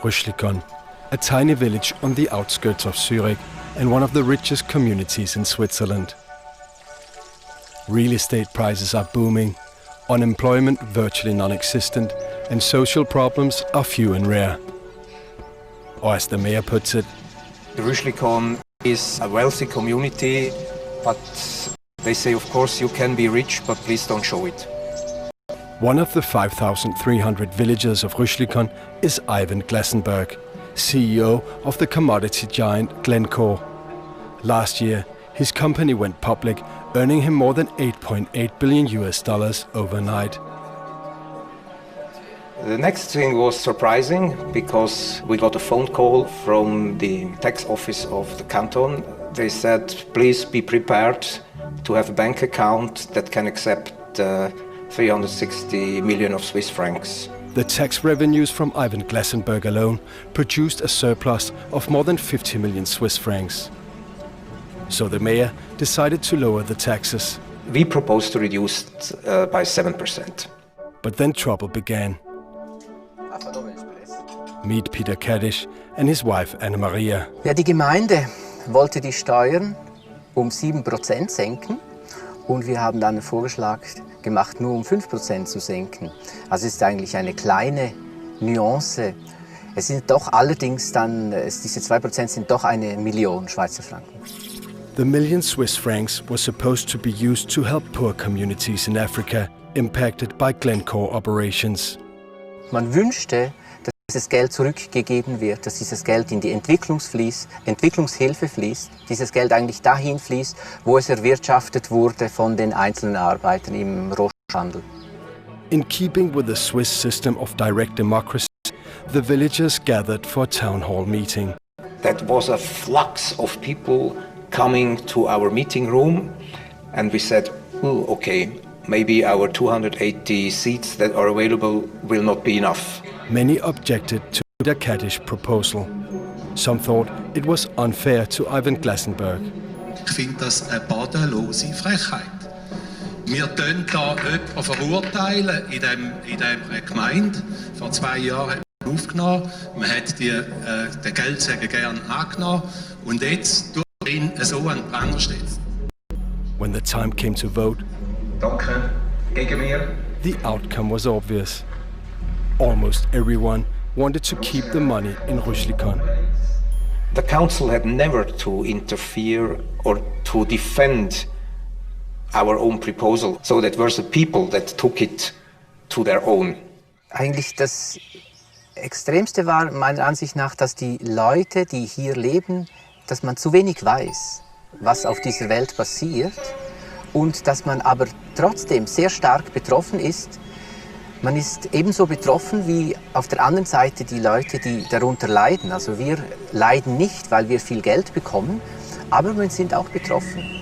Rüschlikon, a tiny village on the outskirts of Zurich and one of the richest communities in Switzerland. Real estate prices are booming, unemployment virtually non-existent, and social problems are few and rare. Or as the mayor puts it, Rüschlikon is a wealthy community, but they say, of course, you can be rich, but please don't show it. One of the 5,300 villagers of Rüschlikon is Ivan Glassenberg, CEO of the commodity giant Glencore. Last year, his company went public, earning him more than $8.8 billion overnight. The next thing was surprising because we got a phone call from the tax office of the canton. They said, please be prepared to have a bank account that can accept 360 million of Swiss francs. The tax revenues from Ivan Glassenberg alone produced a surplus of more than 50 million Swiss francs. So the mayor decided to lower the taxes. We proposed to reduce it by 7%. But then trouble began. Meet Peter Kaddish and his wife Anna-Maria. Ja, die Gemeinde wollte die Steuern 7% senken und wir haben dann einen Vorschlag gemacht, nur 5% zu senken. Also es ist eigentlich eine kleine Nuance. Es sind doch allerdings dann, diese 2% sind doch 1 Million Schweizer Franken. The million Swiss francs was supposed to be used to help poor communities in Africa impacted by Glencore operations. Man wünschte, dass dieses Geld zurückgegeben wird, dass dieses Geld in die Entwicklungshilfe fließt, dieses Geld eigentlich dahin fließt, wo es erwirtschaftet wurde von den einzelnen Arbeitern im Rohstoffhandel. In keeping with the Swiss system of direct democracy, the villagers gathered for a town hall meeting. That was a flux of people coming to our meeting room, and we said, oh, okay, maybe our 280 seats that are available will not be enough. Many objected to the Kaddish proposal. Some thought it was unfair to Ivan Glassenberg. Ich finde das eine bodenlose Frechheit. Wir verurteilen da jemanden in dieser Gemeinde. Vor 2 Jahren hat man aufgenommen, man hat den Geldsäge gern angenommen und jetzt tut man ihn so an den Pranger stellen. When the time came to vote, Danke, gegen mir. The outcome was obvious. Almost everyone wanted to keep the money in Rüschlikon. The council had never to interfere or to defend our own proposal, so that were the people that took it to their own. Eigentlich das Extremste war meiner Ansicht nach, dass die Leute, die hier leben, dass man zu wenig weiß, was auf dieser Welt passiert und dass man aber trotzdem sehr stark betroffen ist. Man ist ebenso betroffen wie auf der anderen Seite die Leute, die darunter leiden. Also wir leiden nicht, weil wir viel Geld bekommen, aber wir sind auch betroffen.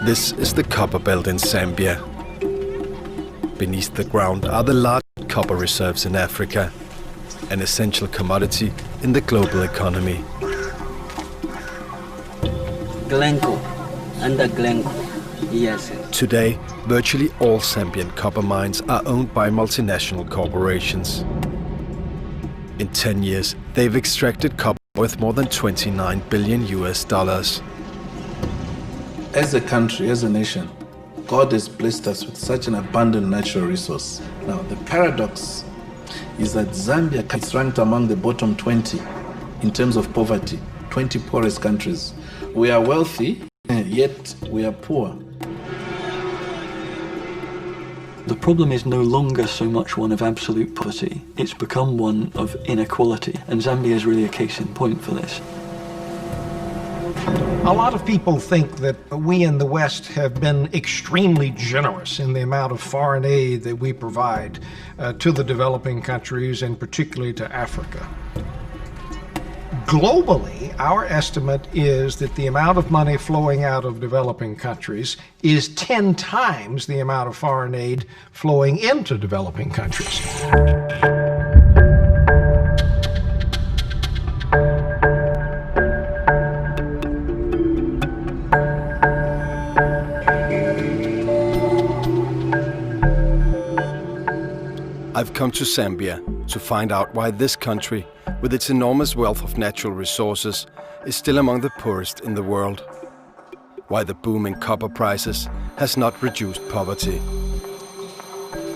This is the copper belt in Zambia. Beneath the ground are the largest copper reserves in Africa, an essential commodity in the global economy. Glencore, under Glencore, yes. Today, virtually all Zambian copper mines are owned by multinational corporations. In 10 years, they've extracted copper worth more than $29 billion. As a country, as a nation, God has blessed us with such an abundant natural resource. Now, the paradox is that Zambia is ranked among the bottom 20 in terms of poverty, 20 poorest countries. We are wealthy, yet we are poor. The problem is no longer so much one of absolute poverty, it's become one of inequality, and Zambia is really a case in point for this. A lot of people think that we in the West have been extremely generous in the amount of foreign aid that we provide to the developing countries and particularly to Africa. Globally, our estimate is that the amount of money flowing out of developing countries is 10 times the amount of foreign aid flowing into developing countries. I've come to Zambia to find out why this country, with its enormous wealth of natural resources, is still among the poorest in the world. Why the boom in copper prices has not reduced poverty.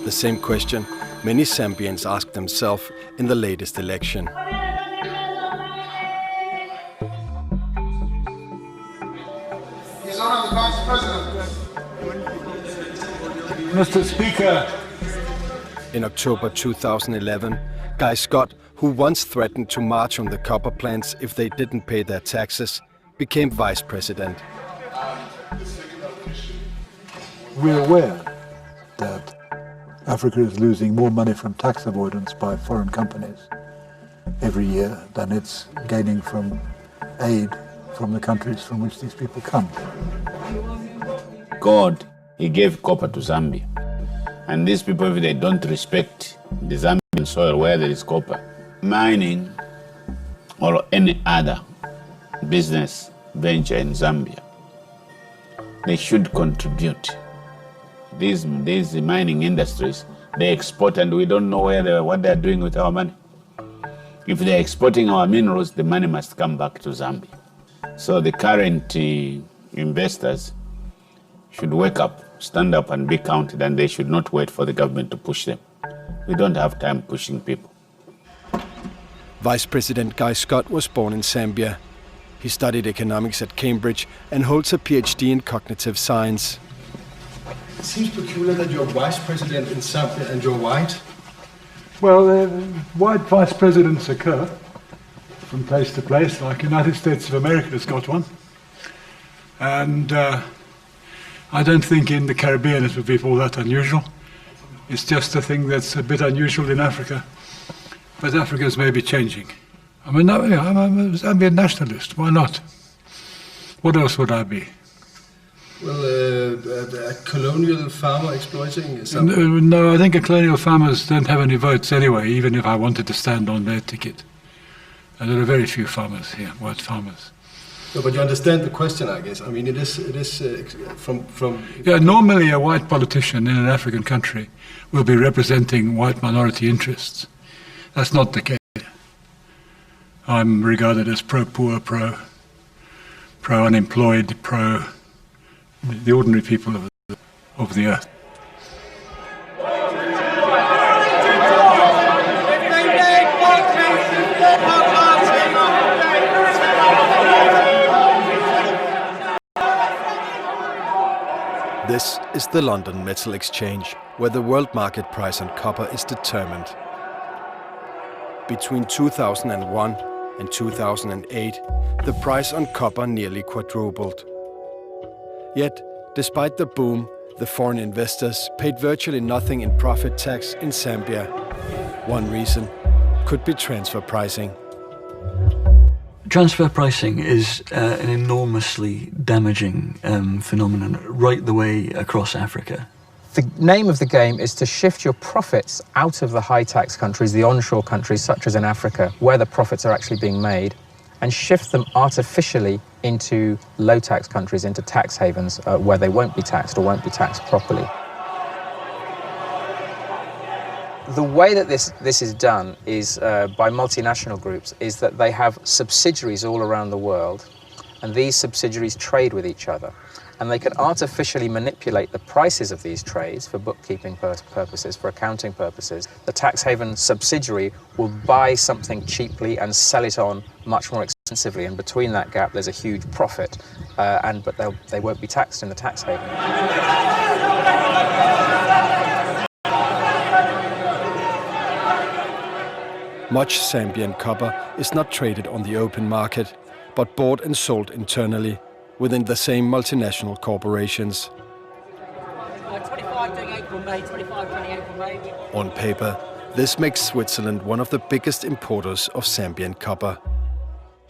The same question many Zambians asked themselves in the latest election. His Honor the Vice President. Mr. Speaker. In October 2011, Guy Scott, who once threatened to march on the copper plants if they didn't pay their taxes, became vice president. We're aware that Africa is losing more money from tax avoidance by foreign companies every year than it's gaining from aid from the countries from which these people come. God, he gave copper to Zambia. And these people, if they don't respect the Zambian soil where there is copper, mining or any other business venture in Zambia, they should contribute. These mining industries, they export and we don't know what they're doing with our money. If they're exporting our minerals, the money must come back to Zambia. So the current investors should wake up, stand up and be counted, and they should not wait for the government to push them. We don't have time pushing people. Vice President Guy Scott was born in Zambia. He studied economics at Cambridge and holds a PhD in cognitive science. It seems peculiar that you're vice president in Zambia and you're white. Well, white vice presidents occur from place to place, like United States of America has got one. And I don't think in the Caribbean it would be all that unusual. It's just a thing that's a bit unusual in Africa. But Africa's maybe changing. I'm a Zambian nationalist, why not? What else would I be? Well, a colonial farmer exploiting Zambia? No, I think colonial farmers don't have any votes anyway, even if I wanted to stand on their ticket. And there are very few farmers here, white farmers. No, but you understand the question, I guess. I mean, it is from... Yeah, normally a white politician in an African country will be representing white minority interests. That's not the case. I'm regarded as pro-poor, pro-unemployed, the ordinary people of the earth. This is the London Metal Exchange, where the world market price on copper is determined. Between 2001 and 2008, the price on copper nearly quadrupled. Yet, despite the boom, the foreign investors paid virtually nothing in profit tax in Zambia. One reason could be transfer pricing. Transfer pricing is an enormously damaging phenomenon right the way across Africa. The name of the game is to shift your profits out of the high-tax countries, the onshore countries such as in Africa, where the profits are actually being made, and shift them artificially into low-tax countries, into tax havens where they won't be taxed or won't be taxed properly. The way that this is done is by multinational groups, is that they have subsidiaries all around the world, and these subsidiaries trade with each other. And they can artificially manipulate the prices of these trades for bookkeeping purposes, for accounting purposes. The tax haven subsidiary will buy something cheaply and sell it on much more expensively, and between that gap there's a huge profit, but they won't be taxed in the tax haven. Much Zambian copper is not traded on the open market, but bought and sold internally within the same multinational corporations. 25 doing April, May, 25 doing April, May. On paper, this makes Switzerland one of the biggest importers of Zambian copper.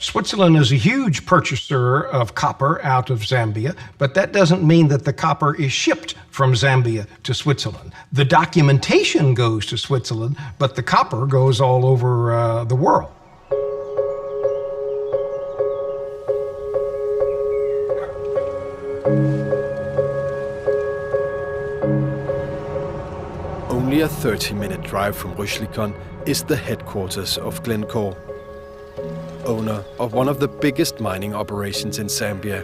Switzerland is a huge purchaser of copper out of Zambia, but that doesn't mean that the copper is shipped from Zambia to Switzerland. The documentation goes to Switzerland, but the copper goes all over the world. Only a 30-minute drive from Rüschlikon is the headquarters of Glencore, owner of one of the biggest mining operations in Zambia.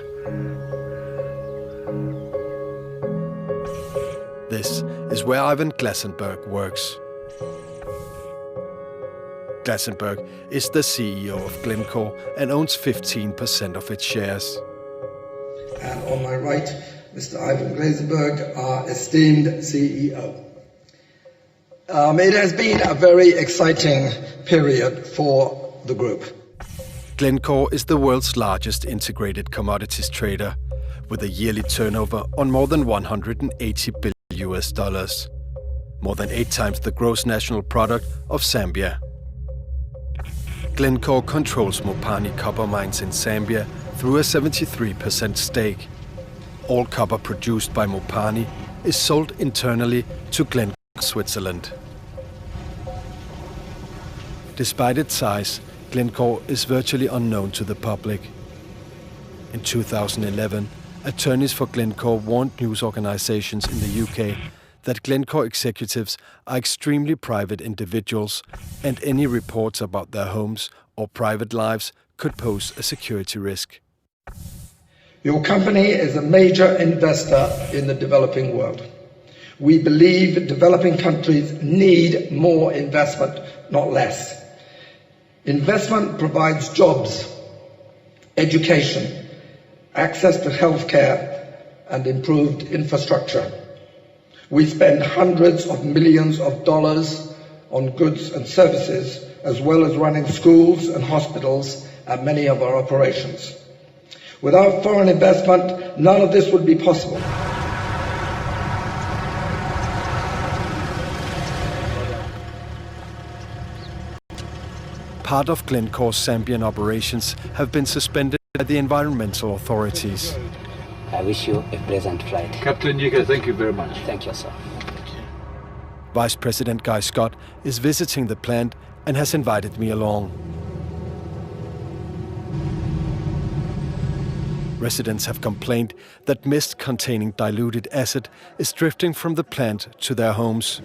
This is where Ivan Glasenberg works. Glasenberg is the CEO of Glencore and owns 15% of its shares. And on my right, Mr. Ivan Glasenberg, our esteemed CEO. It has been a very exciting period for the group. Glencore is the world's largest integrated commodities trader, with a yearly turnover on more than $180 billion, more than 8 times the gross national product of Zambia. Glencore controls Mopani copper mines in Zambia through a 73% stake. All copper produced by Mopani is sold internally to Glencore Switzerland. Despite its size, Glencore is virtually unknown to the public. In 2011, attorneys for Glencore warned news organizations in the UK that Glencore executives are extremely private individuals, and any reports about their homes or private lives could pose a security risk. Your company is a major investor in the developing world. We believe developing countries need more investment, not less. Investment provides jobs, education, access to healthcare, and improved infrastructure. We spend hundreds of millions of dollars on goods and services, as well as running schools and hospitals at many of our operations. Without foreign investment, none of this would be possible. Part of Glencore's Zambian operations have been suspended by the environmental authorities. I wish you a pleasant flight. Captain Nika, thank you very much. Thank you, sir. Vice President Guy Scott is visiting the plant and has invited me along. Residents have complained that mist containing diluted acid is drifting from the plant to their homes.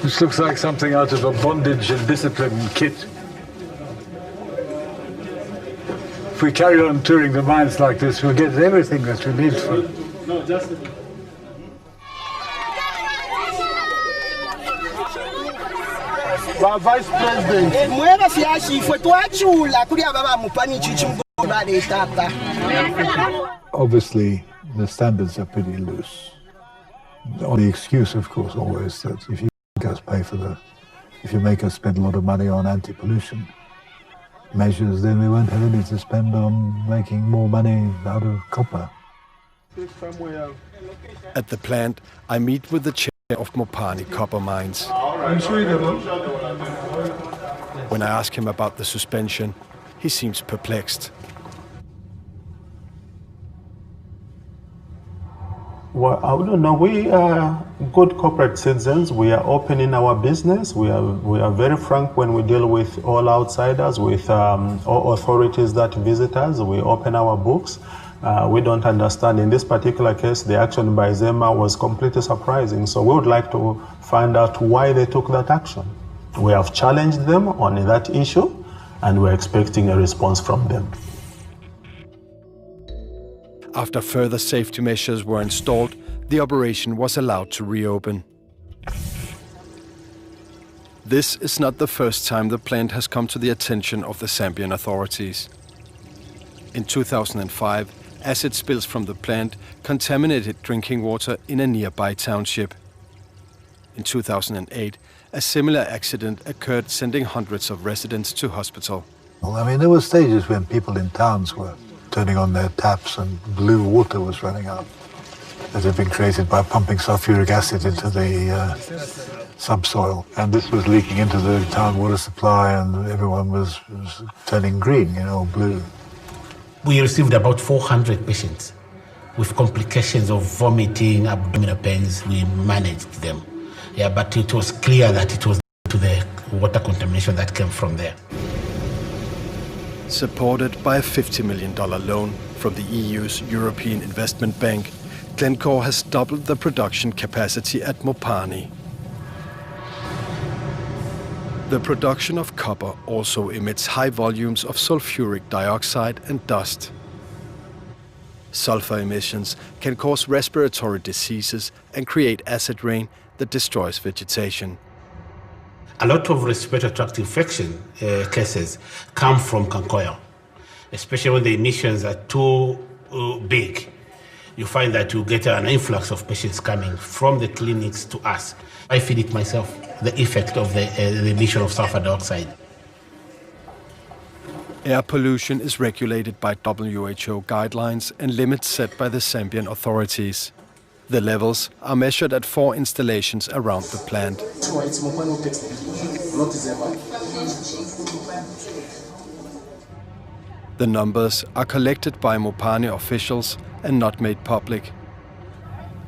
This looks like something out of a bondage and discipline kit. If we carry on touring the mines like this, we'll get everything that we need for. No, just. Vice President. Obviously, the standards are pretty loose. The only excuse, of course, always that if you make us spend a lot of money on anti-pollution measures, then we won't have any to spend on making more money out of copper. At the plant, I meet with the chair of Mopani copper mines. When I ask him about the suspension, he seems perplexed. Well, I don't know. We are good corporate citizens. We are open in our business. We are very frank when we deal with all outsiders, with all authorities that visit us. We open our books. We don't understand. In this particular case, the action by Zema was completely surprising. So we would like to find out why they took that action. We have challenged them on that issue, and we're expecting a response from them. After further safety measures were installed, the operation was allowed to reopen. This is not the first time the plant has come to the attention of the Zambian authorities. In 2005, acid spills from the plant contaminated drinking water in a nearby township. In 2008, a similar accident occurred, sending hundreds of residents to hospital. Well, I mean, there were stages when people in towns were turning on their taps and blue water was running out that had been created by pumping sulfuric acid into the subsoil. And this was leaking into the town water supply, and everyone was turning green, blue. We received about 400 patients with complications of vomiting, abdominal pains. We managed them. Yeah, but it was clear that it was to the water contamination that came from there. Supported by a $50 million loan from the EU's European Investment Bank, Glencore has doubled the production capacity at Mopani. The production of copper also emits high volumes of sulfuric dioxide and dust. Sulfur emissions can cause respiratory diseases and create acid rain that destroys vegetation. A lot of respiratory tract infection cases come from Kankoyo, especially when the emissions are too big. You find that you get an influx of patients coming from the clinics to us. I feel it myself, the effect of the emission of sulfur dioxide. Air pollution is regulated by WHO guidelines and limits set by the Zambian authorities. The levels are measured at 4 installations around the plant. The numbers are collected by Mopani officials and not made public.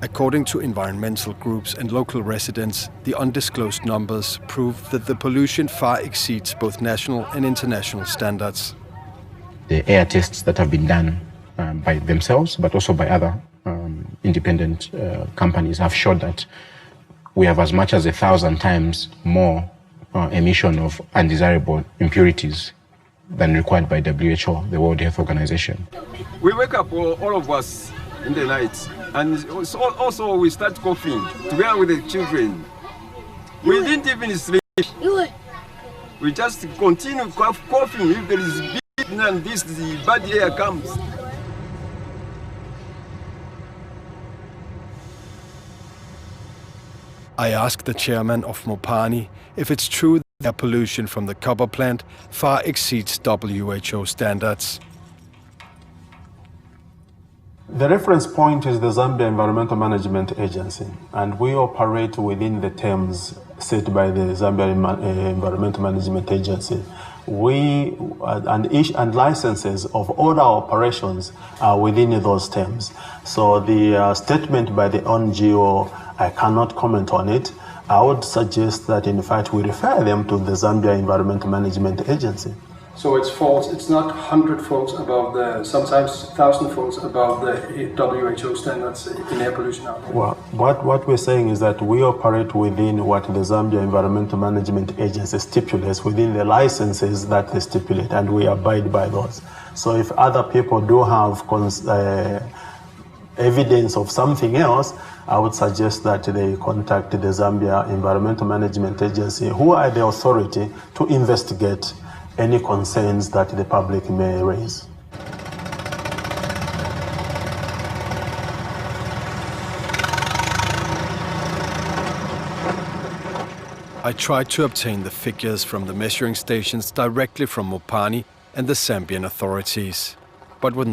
According to environmental groups and local residents, the undisclosed numbers prove that the pollution far exceeds both national and international standards. The air tests that have been done by themselves, but also by other independent companies, have showed that we have as much as 1,000 times more emission of undesirable impurities than required by WHO, the World Health Organization. We wake up, all of us, in the night, and also we start coughing together with the children. We didn't even sleep. We just continue coughing. If there is big and the bad air comes. I asked the chairman of Mopani if it's true that air pollution from the copper plant far exceeds WHO standards. The reference point is the Zambia Environmental Management Agency, and we operate within the terms set by the Zambia Environmental Management Agency. And licenses of all our operations are within those terms. So the statement by the NGO, I cannot comment on it. I would suggest that in fact we refer them to the Zambia Environmental Management Agency. So it's false. It's not 100-fold above sometimes 1,000-fold above the WHO standards in air pollution out there. Well, what we're saying is that we operate within what the Zambia Environmental Management Agency stipulates, within the licenses that they stipulate, and we abide by those. So if other people do have evidence of something else, I would suggest that they contact the Zambia Environmental Management Agency, who are the authority to investigate any concerns that the public may raise. I tried to obtain the figures from the measuring stations directly from Mopani and the Zambian authorities, but would